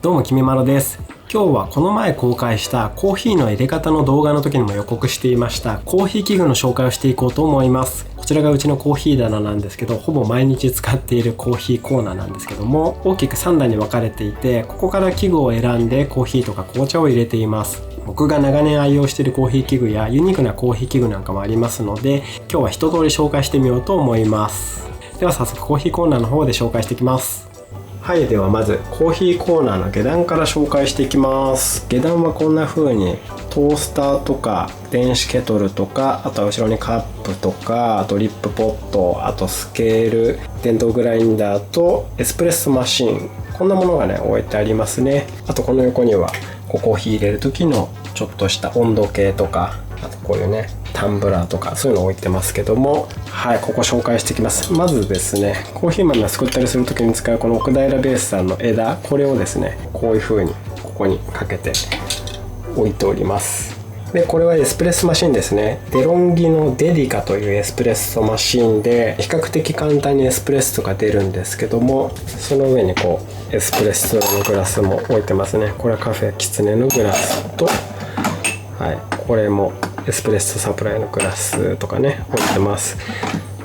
どうもきみまろです。今日はこの前公開したコーヒーの入れ方の動画の時にも予告していましたコーヒー器具の紹介をしていこうと思います。こちらがうちのコーヒー棚なんですけど、ほぼ毎日使っているコーヒーコーナーなんですけども、大きく3段に分かれていて、ここから器具を選んでコーヒーとか紅茶を入れています。僕が長年愛用しているコーヒー器具やユニークなコーヒー器具なんかもありますので、今日は一通り紹介してみようと思います。では早速コーヒーコーナーの方で紹介していきます。はい、ではまずコーヒーコーナーの下段から紹介していきます。下段はこんな風にトースターとか電子ケトルとか、あとは後ろにカップとかドリップポット、あとスケール、電動グラインダーとエスプレッソマシン、こんなものがね置いてありますね。あとこの横にはコーヒー入れる時のちょっとした温度計とか、あとこういうねタンブラーとかそういうの置いてますけども、はい、ここ紹介していきます。まずですね、コーヒー豆をすくったりする時に使うこの奥平ベースさんの枝、これをですねこういう風にここにかけて置いております。でこれはエスプレッソマシンですね。デロンギのデリカというエスプレッソマシンで、比較的簡単にエスプレッソが出るんですけども、その上にこうエスプレッソのグラスも置いてますね。これはカフェキツネのグラスと、はい、これもエスプレッソサプライのグラスとかね置いてます。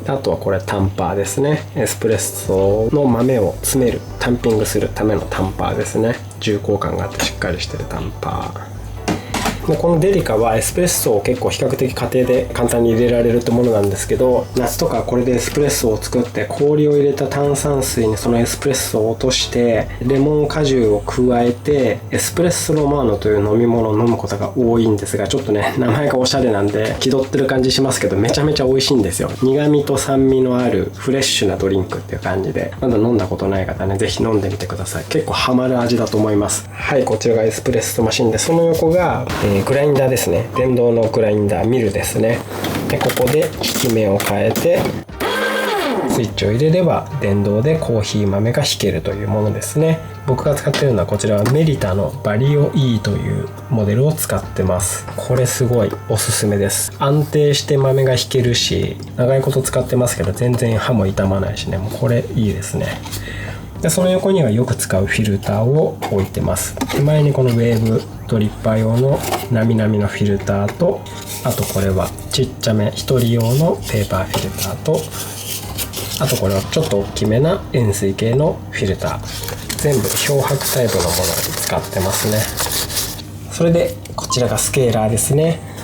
あとはこれタンパーですね。エスプレッソの豆を詰める、タンピングするためのタンパーですね。重厚感があってしっかりしてるタンパー。このデリカはエスプレッソを結構比較的家庭で簡単に入れられるってものなんですけど、夏とかこれでエスプレッソを作って氷を入れた炭酸水にそのエスプレッソを落としてレモン果汁を加えてエスプレッソロマーノという飲み物を飲むことが多いんですが、ちょっとね名前がおしゃれなんで気取ってる感じしますけど、めちゃめちゃ美味しいんですよ。苦味と酸味のあるフレッシュなドリンクっていう感じで、まだ飲んだことない方ねぜひ飲んでみてください。結構ハマる味だと思います。はい、こちらがエスプレッソマシンで、その横がグラインダーですね。電動のグラインダーミルですね。でここで引き目を変えてスイッチを入れれば電動でコーヒー豆が引けるというものですね。僕が使っているのはこちらはメリタのバリオ E というモデルを使ってます。これすごいおすすめです。安定して豆が引けるし、長いこと使ってますけど全然歯も傷まないしね、もうこれいいですね。でその横にはよく使うフィルターを置いてます。手前にこのウェーブドリッパー用のなみなみのフィルターと、あとこれはちっちゃめ1人用のペーパーフィルターと、あとこれはちょっと大きめな円錐形のフィルター、全部漂白タイプのものを使ってますね。それでこちらがスケーラーですね。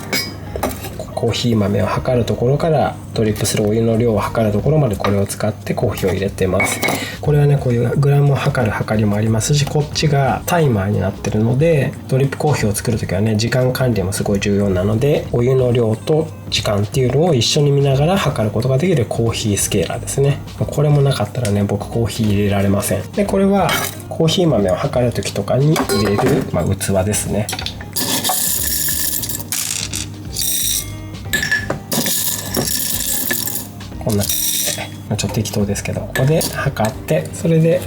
コーヒー豆を測るところからドリップするお湯の量を測るところまでこれを使ってコーヒーを入れてます。これはねこういうグラムを測る測りもありますし、こっちがタイマーになってるので、ドリップコーヒーを作るときはね時間管理もすごい重要なので、お湯の量と時間っていうのを一緒に見ながら測ることができるコーヒースケーラーですね。これもなかったらね僕コーヒー入れられません。でこれはコーヒー豆を測るときとかに入れる、器ですね。こんな感じでちょっと適当ですけど、ここで測って、それで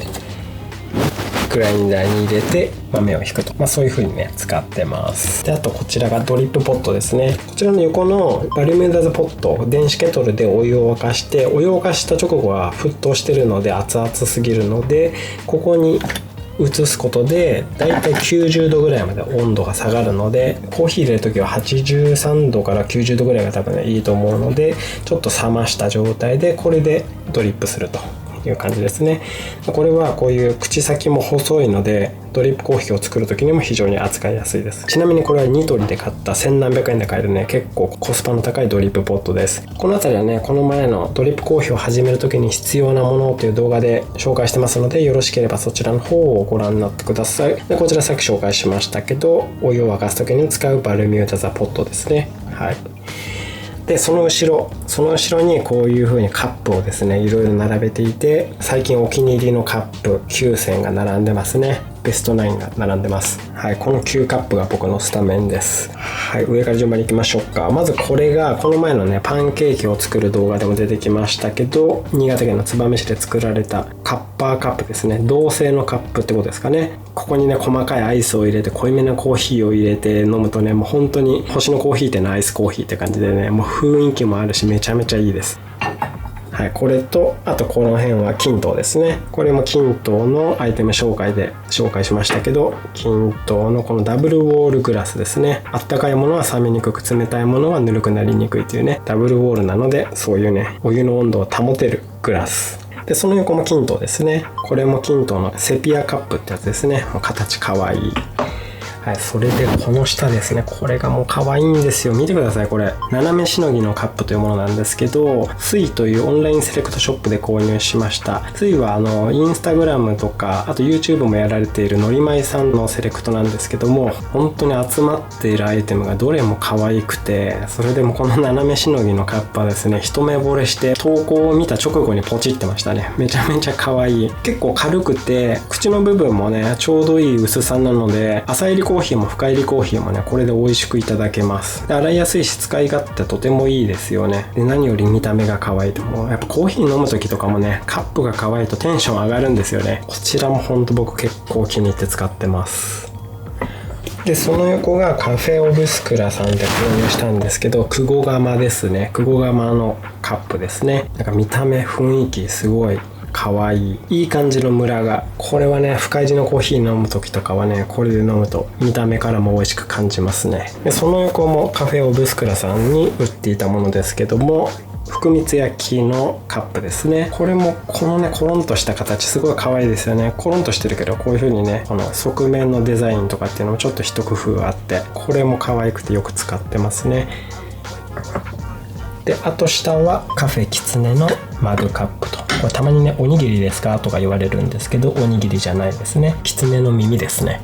グラインダーに入れて豆を引くと、そういう風にね使ってます。であとこちらがドリップポットですね。こちらの横のバルミューダザポット、電子ケトルでお湯を沸かして、お湯を沸かした直後は沸騰してるので熱々すぎるので、ここに移すことでだいたい90度ぐらいまで温度が下がるので、コーヒー入れるときは83度から90度ぐらいが多分ねいいと思うので、ちょっと冷ました状態でこれでドリップするという感じですね。これはこういう口先も細いのでドリップコーヒーを作る時にも非常に扱いやすいです。ちなみにこれはニトリで買った千何百円で買えるね結構コスパの高いドリップポットです。この辺りはねこの前のドリップコーヒーを始める時に必要なものという動画で紹介してますので、よろしければそちらの方をご覧になってください。でこちらさっき紹介しましたけど、お湯を沸かす時に使うバルミューダザポットですね。はい。でその後ろにこういう風にカップをですねいろいろ並べていて、最近お気に入りのカップ9選が並んでますね。ベスト9が並んでます。はい、この9カップが僕のスタメンです。はい、上から順番に行きましょうか。まずこれがこの前のねパンケーキを作る動画でも出てきましたけど、新潟県の燕市で作られたカッパーカップですね。銅製のカップってことですかね。ここにね細かいアイスを入れて濃いめのコーヒーを入れて飲むとね、もう本当に星のコーヒー店のアイスコーヒーって感じでね、もう雰囲気もあるしめちゃめちゃいいです。はい、これとあとこの辺は均等ですね。これも均等のアイテム紹介で紹介しましたけど、均等のこのダブルウォールグラスですね。あったかいものは冷めにくく、冷たいものはぬるくなりにくいというね、ダブルウォールなので、そういうねお湯の温度を保てるグラスで、その横も均等ですね。これも均等のセピアカップってやつですね。もう形かわいい。はい、それでこの下ですね、これがもう可愛いんですよ。見てください。これ斜めしのぎのカップというものなんですけど、スイというオンラインセレクトショップで購入しました。スイはインスタグラムとかあと YouTube もやられているのりまいさんのセレクトなんですけども、本当に集まっているアイテムがどれも可愛くて、それでもこの斜めしのぎのカップはですね、一目惚れして投稿を見た直後にポチってましたね。めちゃめちゃ可愛い。結構軽くて口の部分もねちょうどいい薄さなので、朝入りコーヒーも深入りコーヒーもねこれで美味しくいただけます。で、洗いやすいし使い勝手とてもいいですよね。で、何より見た目が可愛いと、もうやっぱコーヒー飲む時とかもねカップが可愛いとテンション上がるんですよね。こちらもほんと僕結構気に入って使ってます。で、その横がカフェオブスクラさんで購入したんですけど、クゴガですね。クゴガのカップですね。なんか見た目雰囲気すごいかわいい、いい感じのムラが、これはね深入りのコーヒー飲む時とかはねこれで飲むと見た目からも美味しく感じますね。で、その横もカフェオブスクラさんに売っていたものですけども、福光焼きのカップですね。これもこのねコロンとした形すごい可愛いですよね。コロンとしてるけどこういう風にねこの側面のデザインとかっていうのもちょっと一工夫あって、これも可愛くてよく使ってますね。で、あと下はカフェキツネのマグカップと、これたまにねおにぎりですかとか言われるんですけど、おにぎりじゃないですね。キツネの耳ですね。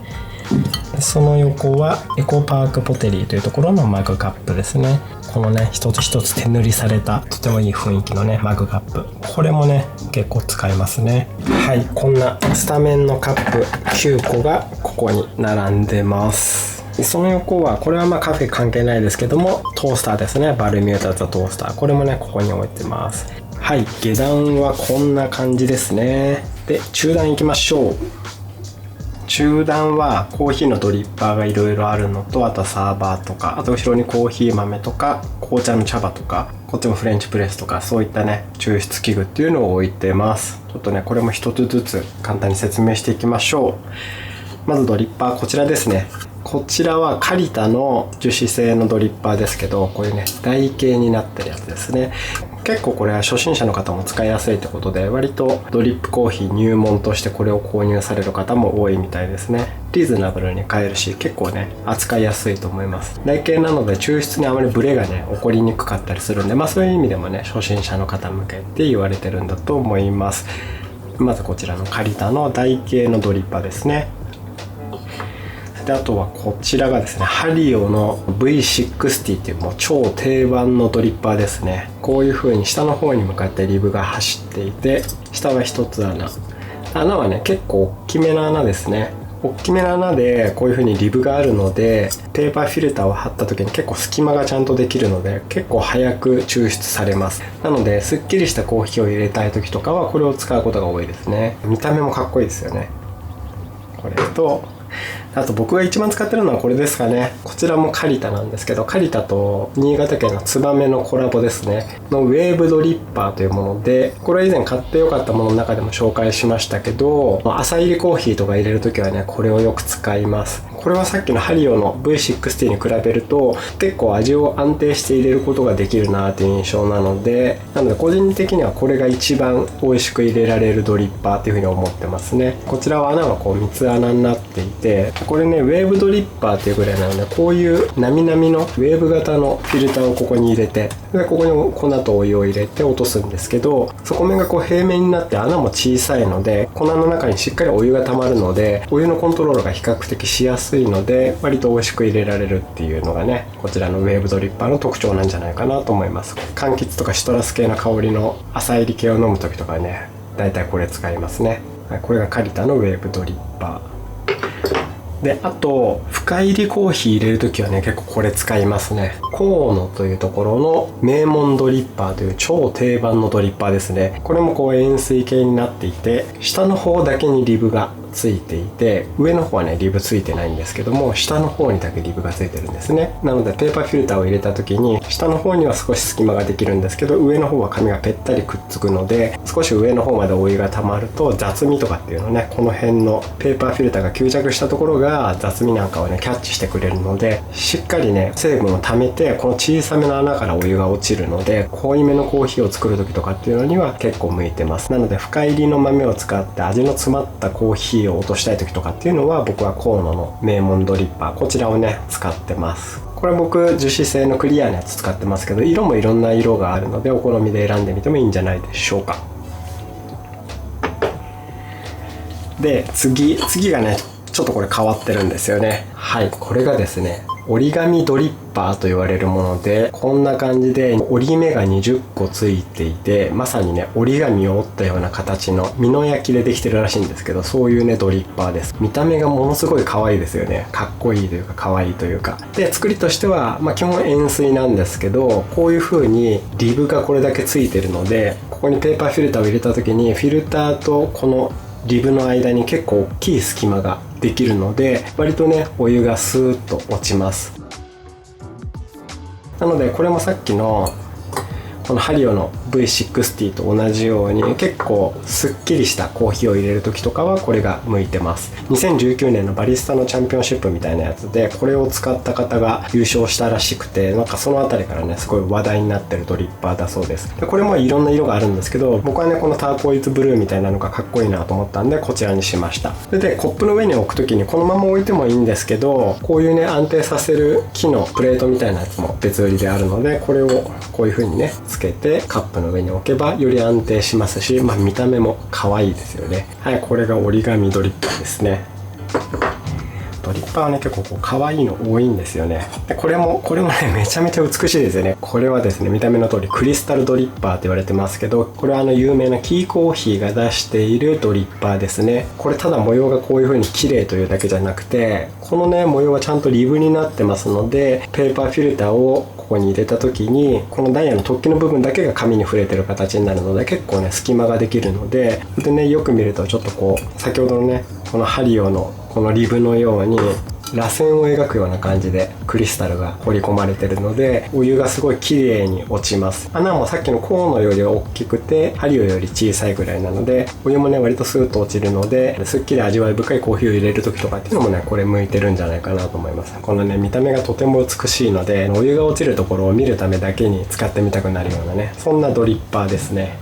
で、その横はエコパークポテリーというところのマグカップですね。このね一つ一つ手塗りされたとてもいい雰囲気のねマグカップ、これもね結構使えますね。はい、こんなスタメンのカップ9個がここに並んでます。その横はこれはまあカフェ関係ないですけども、トースターですね。バルミューダザトースター、これもねここに置いてます。はい、下段はこんな感じですね。で、中段行きましょう。中段はコーヒーのドリッパーがいろいろあるのと、あとサーバーとか、あと後ろにコーヒー豆とか紅茶の茶葉とか、こっちもフレンチプレスとか、そういったね抽出器具っていうのを置いてます。ちょっとねこれも一つずつ簡単に説明していきましょう。まずドリッパー、こちらですね。こちらはカリタの樹脂製のドリッパーですけど、こういうね台形になってるやつですね。結構これは初心者の方も使いやすいってことで、割とドリップコーヒー入門としてこれを購入される方も多いみたいですね。リーズナブルに買えるし、結構ね扱いやすいと思います。台形なので抽出にあまりブレがね起こりにくかったりするんで、そういう意味でもね初心者の方向けって言われてるんだと思います。まずこちらのカリタの台形のドリッパーですね。で、あとはこちらがですね、ハリオの V60 っていうもう超定番のドリッパーですね。こういう風に下の方に向かってリブが走っていて、下は一つ穴はね結構大きめな穴ですね。大きめな穴でこういう風にリブがあるので、ペーパーフィルターを貼った時に結構隙間がちゃんとできるので、結構早く抽出されます。なので、すっきりしたコーヒーを入れたい時とかはこれを使うことが多いですね。見た目もかっこいいですよね。これと、あと僕が一番使ってるのはこれですかね。こちらもカリタなんですけど、カリタと新潟県の燕のコラボですねのウェーブドリッパーというもので、これは以前買ってよかったものの中でも紹介しましたけど、朝入りコーヒーとか入れるときはねこれをよく使います。これはさっきのハリオの V60 に比べると結構味を安定して入れることができるなという印象なので、個人的にはこれが一番美味しく入れられるドリッパーというふうに思ってますね。こちらは穴がこう三つ穴になっていて、これねウェーブドリッパーっていうぐらいなので、こういうなみなみのウェーブ型のフィルターをここに入れて、でここに粉とお湯を入れて落とすんですけど、底面がこう平面になって穴も小さいので、粉の中にしっかりお湯が溜まるので、お湯のコントロールが比較的しやすいので割と美味しく入れられるっていうのがね、こちらのウェーブドリッパーの特徴なんじゃないかなと思います。柑橘とかシトラス系の香りの朝入り系を飲む時とかね、だいたいこれ使いますね。これがカリタのウェーブドリッパーで、あと深入りコーヒー入れるときはね結構これ使いますね。コーノというところの名門ドリッパーという超定番のドリッパーですね。これもこう円錐形になっていて、下の方だけにリブがついていて、上の方はねリブついてないんですけども、下の方にだけリブがついてるんですね。なのでペーパーフィルターを入れた時に下の方には少し隙間ができるんですけど、上の方は紙がぺったりくっつくので、少し上の方までお湯が溜まると雑味とかっていうのね、この辺のペーパーフィルターが吸着したところが雑味なんかをねキャッチしてくれるので、しっかりね成分を溜めて、この小さめの穴からお湯が落ちるので、濃いめのコーヒーを作る時とかっていうのには結構向いてます。なので深入りの豆を使って味の詰まったコーヒーを落としたい時とかっていうのは、僕はコーノの名門ドリッパー、こちらをね使ってます。これ僕樹脂製のクリアなやつ使ってますけど、色もいろんな色があるので、お好みで選んでみてもいいんじゃないでしょうか。で次がねちょっとこれ変わってるんですよね。はい、これがですね折り紙ドリッパーと言われるもので、こんな感じで折り目が20個ついていて、まさにね折り紙を折ったような形の美濃焼でできてるらしいんですけど、そういうねドリッパーです。見た目がものすごい可愛いですよね。かっこいいというか可愛いというか。で作りとしては、基本円錐なんですけど、こういう風にリブがこれだけついてるので、ここにペーパーフィルターを入れた時にフィルターとこのリブの間に結構大きい隙間ができるので、割とねお湯がスーッと落ちます。なのでこれもさっきのこのハリオの V60 と同じように、結構すっきりしたコーヒーを入れる時とかはこれが向いてます。2019年のバリスタのチャンピオンシップみたいなやつでこれを使った方が優勝したらしくて、なんかそのあたりからねすごい話題になってるドリッパーだそうです。でこれもいろんな色があるんですけど、僕はねこのターコイズブルーみたいなのがかっこいいなと思ったんでこちらにしました。でコップの上に置く時にこのまま置いてもいいんですけど、こういうね安定させる木のプレートみたいなやつも別売りであるので、これをこういう風にねつけてカップの上に置けばより安定しますし、見た目も可愛いですよね。はい、これが折り紙ドリッパーですね。ドリッパーはね結構可愛いの多いんですよね。でこれもねめちゃめちゃ美しいですよね。これはですね見た目の通りクリスタルドリッパーって言われてますけど、これは有名なキーコーヒーが出しているドリッパーですね。これただ模様がこういう風に綺麗というだけじゃなくて、このね模様はちゃんとリブになってますので、ペーパーフィルターをここに入れた時にこのダイヤの突起の部分だけが紙に触れてる形になるので、結構ね隙間ができるので、ねよく見るとちょっと先ほどのねこのハリオのこのリブのように螺旋を描くような感じでクリスタルが彫り込まれてるので、お湯がすごい綺麗に落ちます。穴もさっきのコーノより大きくてハリオより小さいぐらいなので、お湯もね割とスーッと落ちるので、すっきり味わい深いコーヒーを入れる時とかっていうのもねこれ向いてるんじゃないかなと思います。このね見た目がとても美しいので、お湯が落ちるところを見るためだけに使ってみたくなるようなね、そんなドリッパーですね。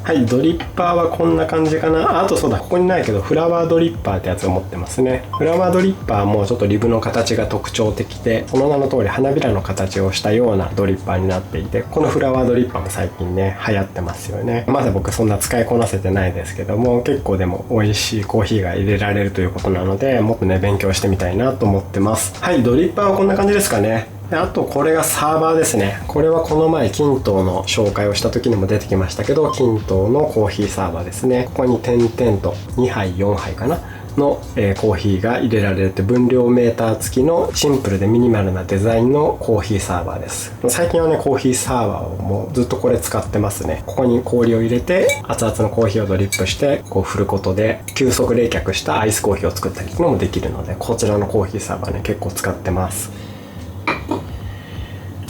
はい、ドリッパーはこんな感じかな。あとそうだ、ここにないけどフラワードリッパーってやつを持ってますね。フラワードリッパーもちょっとリブの形が特徴的で、その名の通り花びらの形をしたようなドリッパーになっていて、このフラワードリッパーも最近ね流行ってますよね。まだ僕そんな使いこなせてないですけども、結構でも美味しいコーヒーが入れられるということなので、もっとね勉強してみたいなと思ってます。はい、ドリッパーはこんな感じですかね。であとこれがサーバーですね。これはこの前キントーの紹介をした時にも出てきましたけど、キントーのコーヒーサーバーですね。ここに点々と2杯4杯かなの、コーヒーが入れられるって分量メーター付きのシンプルでミニマルなデザインのコーヒーサーバーです。最近はねコーヒーサーバーをもうずっとこれ使ってますね。ここに氷を入れて熱々のコーヒーをドリップして振ることで急速冷却したアイスコーヒーを作ったりっていうのもできるので、こちらのコーヒーサーバーね結構使ってます。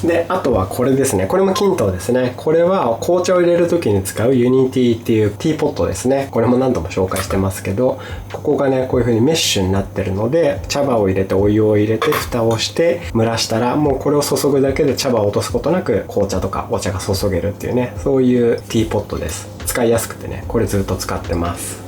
であとはこれですね。これもキントーですね。これは紅茶を入れる時に使うユニティっていうティーポットですね。これも何度も紹介してますけど、ここがねこういう風にメッシュになってるので、茶葉を入れてお湯を入れて蓋をして蒸らしたら、もうこれを注ぐだけで茶葉を落とすことなく紅茶とかお茶が注げるっていうね、そういうティーポットです。使いやすくてねこれずっと使ってます。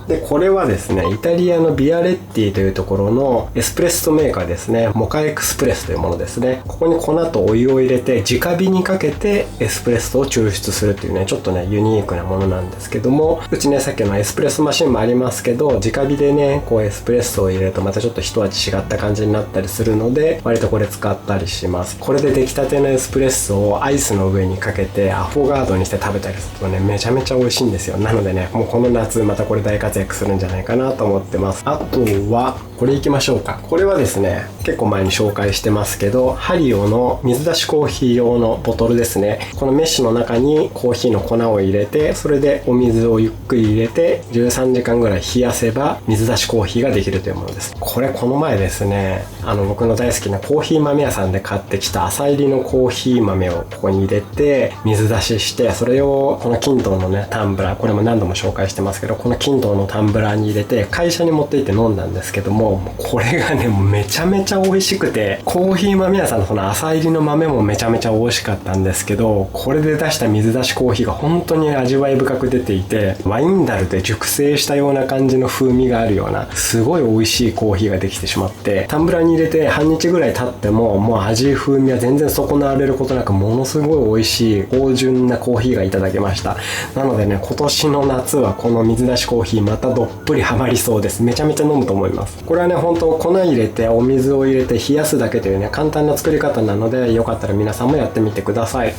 でこれはですねイタリアのビアレッティというところのエスプレッソメーカーですね。モカエクスプレスというものですね。ここに粉とお湯を入れて直火にかけてエスプレッソを抽出するっていうね、ちょっとねユニークなものなんですけども、うちねさっきのエスプレッソマシンもありますけど、直火でねエスプレッソを入れるとまたちょっと一味違った感じになったりするので、割とこれ使ったりします。これで出来たてのエスプレッソをアイスの上にかけてアフォガードにして食べたりするとねめちゃめちゃ美味しいんですよ。なのでねもうこの夏またこれ大活活躍するんじゃないかなと思ってます。あとはこれいきましょうか。これはですね、結構前に紹介してますけど、ハリオの水出しコーヒー用のボトルですね。このメッシュの中にコーヒーの粉を入れて、それでお水をゆっくり入れて13時間ぐらい冷やせば水出しコーヒーができるというものです。これこの前ですね、僕の大好きなコーヒー豆屋さんで買ってきた浅入りのコーヒー豆をここに入れて水出しして、それをこのキントンのねタンブラー、これも何度も紹介してますけど、このキントンのタンブラーに入れて会社に持って行って飲んだんですけども、これがねもうめちゃめちゃ美味しくて、コーヒー豆屋さんのその浅入りの豆もめちゃめちゃ美味しかったんですけど、これで出した水出しコーヒーが本当に味わい深く出ていて、ワインダルで熟成したような感じの風味があるようなすごい美味しいコーヒーができてしまって、タンブラーに入れて半日ぐらい経ってももう味風味は全然損なわれることなく、ものすごい美味しい芳醇なコーヒーがいただけました。なのでね、今年の夏はこの水出しコーヒーまたどっぷりハマりそうです。めちゃめちゃ飲むと思います。これはね本当粉入れてお水を入れて冷やすだけというね簡単な作り方なので、よかったら皆さんもやってみてください。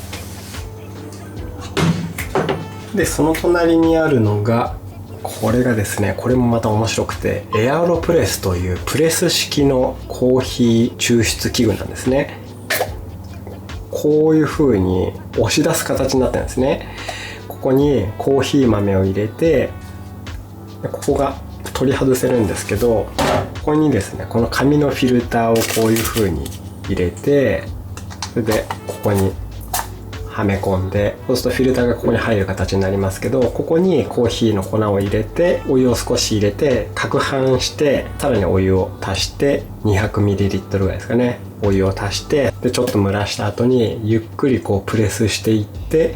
でその隣にあるのがこれがですね、これもまた面白くて、エアロプレスというプレス式のコーヒー抽出器具なんですね。こういう風に押し出す形になってるんですね。ここにコーヒー豆を入れて、ここが取り外せるんですけど、ここにですねこの紙のフィルターをこういう風に入れて、それでここにはめ込んで、そうするとフィルターがここに入る形になりますけど、ここにコーヒーの粉を入れて、お湯を少し入れて攪拌して、さらにお湯を足して 200ml ぐらいですかね、お湯を足して、でちょっと蒸らした後にゆっくりこうプレスしていって、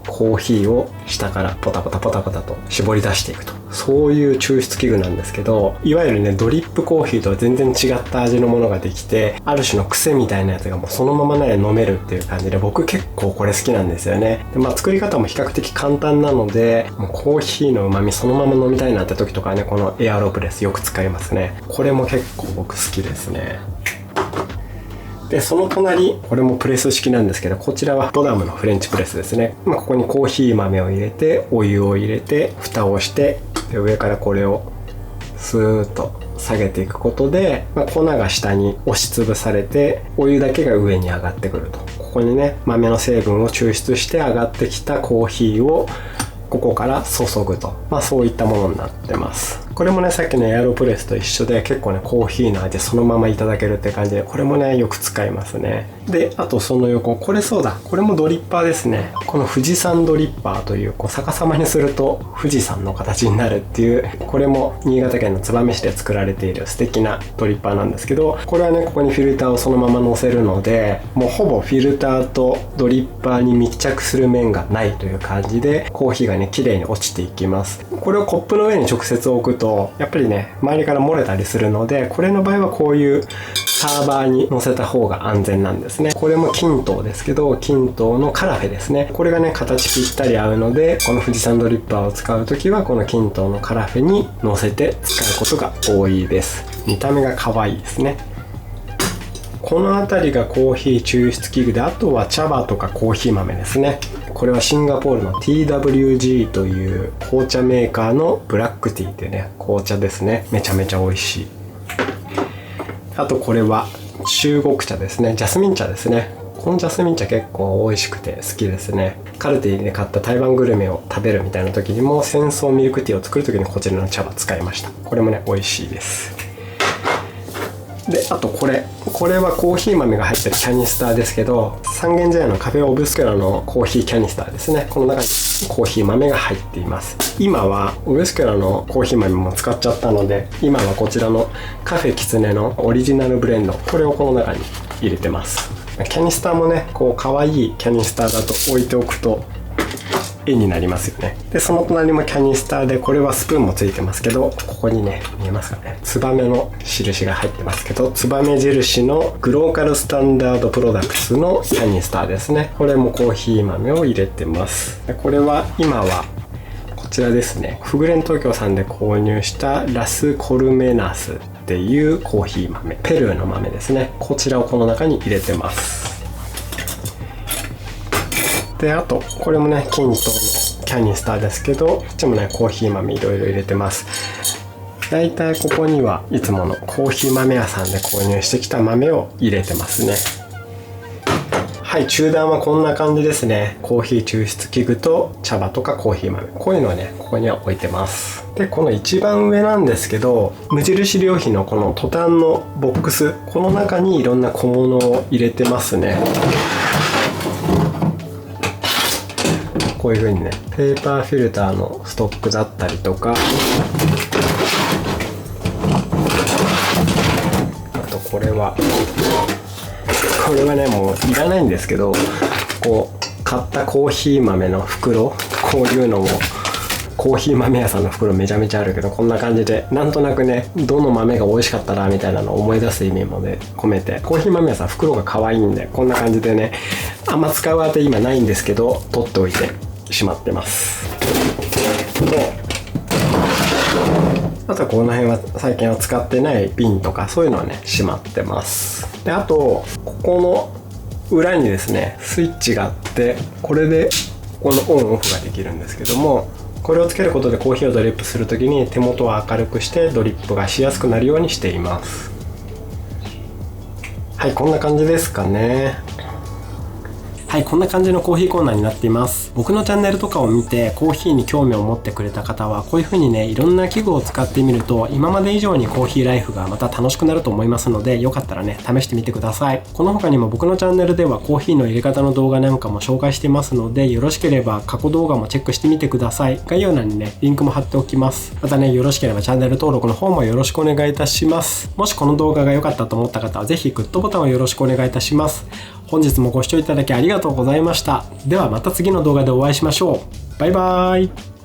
コーヒーを下からポタポタポタポタと絞り出していくと、そういう抽出器具なんですけど、いわゆるねドリップコーヒーとは全然違った味のものができて、ある種の癖みたいなやつがもうそのままね飲めるっていう感じで、僕結構これ好きなんですよね。で作り方も比較的簡単なので、もうコーヒーの旨味そのまま飲みたいなって時とかね、このエアロプレスよく使いますね。これも結構僕好きですね。でその隣、これもプレス式なんですけど、こちらはドダムのフレンチプレスですね。ここにコーヒー豆を入れて、お湯を入れて、蓋をして、で上からこれをスーッと下げていくことで、粉が下に押しつぶされて、お湯だけが上に上がってくると。ここにね豆の成分を抽出して上がってきたコーヒーをここから注ぐと、そういったものになってます。これもねさっきのエアロプレスと一緒で、結構ねコーヒーの味そのままいただけるって感じで、これもねよく使いますね。であとその横、これそうだ、これもドリッパーですね。この富士山ドリッパーという、逆さまにすると富士山の形になるっていう、これも新潟県の燕市で作られている素敵なドリッパーなんですけど、これはねここにフィルターをそのまま乗せるので、もうほぼフィルターとドリッパーに密着する面がないという感じで、コーヒーがね綺麗に落ちていきます。これをコップの上に直接置くとやっぱりね周りから漏れたりするので、これの場合はこういうサーバーに乗せた方が安全なんですね。これもキントーですけど、キントーのカラフェですね。これがね形ぴったり合うので、この富士山ドリッパーを使うときはこのキントーのカラフェに乗せて使うことが多いです。見た目が可愛いですね。この辺りがコーヒー抽出器具で、あとは茶葉とかコーヒー豆ですね。これはシンガポールの TWG という紅茶メーカーのブラックティーっていうね紅茶ですね。めちゃめちゃ美味しい。あとこれは中国茶ですね。ジャスミン茶ですね。このジャスミン茶結構美味しくて好きですね。カルディで買った台湾グルメを食べるみたいな時にも、仙草ミルクティーを作る時にこちらの茶葉使いました。これもね美味しいです。であとこれはコーヒー豆が入ってるキャニスターですけど、三軒茶屋のカフェオブスクラのコーヒーキャニスターですね。この中にコーヒー豆が入っています。今はオブスクラのコーヒー豆も使っちゃったので、今はこちらのカフェキツネのオリジナルブレンド、これをこの中に入れてます。キャニスターもね可愛いキャニスターだと置いておくと絵になりますよね。でその隣もキャニスターで、これはスプーンもついてますけど、ここにね見えますかね、ツバメの印が入ってますけど、ツバメ印のグローカルスタンダードプロダクツのキャニスターですね。これもコーヒー豆を入れてます。でこれは今はこちらですね、フグレン東京さんで購入したラスコルメナスっていうコーヒー豆、ペルーの豆ですね。こちらをこの中に入れてます。であとこれもねキントのキャニスターですけど、こっちもねコーヒー豆いろいろ入れてます。だいたいここにはいつものコーヒー豆屋さんで購入してきた豆を入れてますね。はい、中段はこんな感じですね。コーヒー抽出器具と茶葉とかコーヒー豆、こういうのはねここには置いてます。でこの一番上なんですけど、無印良品のこのトタンのボックス、この中にいろんな小物を入れてますね。こういう風にねペーパーフィルターのストックだったりとか、あとこれはねもういらないんですけど、こう買ったコーヒー豆の袋、こういうのもコーヒー豆屋さんの袋めちゃめちゃあるけど、こんな感じでなんとなくねどの豆が美味しかったなみたいなのを思い出す意味もで込めて、コーヒー豆屋さん袋が可愛いんでこんな感じでね、あんま使うあて今ないんですけど取っておいてしまってます。であとはこの辺は最近は使ってない瓶とかそういうのはねしまってます。であとここの裏にですねスイッチがあって、これでこのオンオフができるんですけども、これをつけることでコーヒーをドリップするときに手元を明るくしてドリップがしやすくなるようにしています。はい、こんな感じですかね。はい、こんな感じのコーヒーコーナーになっています。僕のチャンネルとかを見てコーヒーに興味を持ってくれた方は、こういう風にねいろんな器具を使ってみると今まで以上にコーヒーライフがまた楽しくなると思いますので、よかったらね試してみてください。この他にも僕のチャンネルではコーヒーの入れ方の動画なんかも紹介していますので、よろしければ過去動画もチェックしてみてください。概要欄にねリンクも貼っておきます。またねよろしければチャンネル登録の方もよろしくお願いいたします。もしこの動画が良かったと思った方はぜひグッドボタンをよろしくお願いいたします。本日もご視聴いただきありがとうございました。ではまた次の動画でお会いしましょう。バイバーイ。